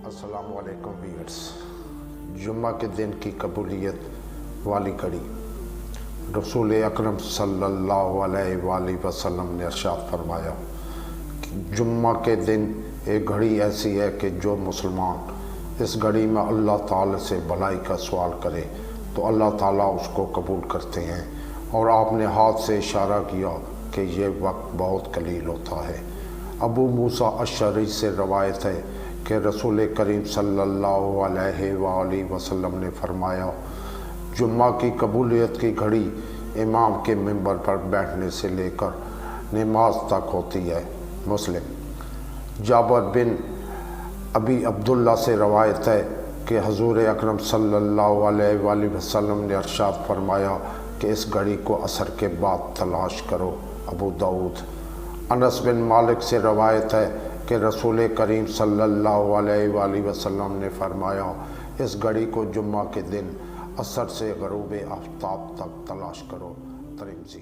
السلام علیکم ویورز۔ جمعہ کے دن کی قبولیت والی گھڑی۔ رسول اکرم صلی اللہ علیہ وآلہ وسلم نے ارشاد فرمایا کہ جمعہ کے دن ایک گھڑی ایسی ہے کہ جو مسلمان اس گھڑی میں اللہ تعالی سے بھلائی کا سوال کرے تو اللہ تعالیٰ اس کو قبول کرتے ہیں، اور آپ نے ہاتھ سے اشارہ کیا کہ یہ وقت بہت قلیل ہوتا ہے۔ ابو موسیٰ اشعری سے روایت ہے کہ رسول کریم صلی اللہ علیہ وآلہ وسلم نے فرمایا، جمعہ کی قبولیت کی گھڑی امام کے منبر پر بیٹھنے سے لے کر نماز تک ہوتی ہے۔ مسلم۔ جابر بن ابی عبداللہ سے روایت ہے کہ حضور اکرم صلی اللہ علیہ وآلہ وسلم نے ارشاد فرمایا کہ اس گھڑی کو عصر کے بعد تلاش کرو۔ ابو داؤد۔ انس بن مالک سے روایت ہے کہ رسول کریم صلی اللہ علیہ وآلہ وسلم نے فرمایا، اس گھڑی کو جمعہ کے دن عصر سے غروب آفتاب تک تلاش کرو۔ ترمذی۔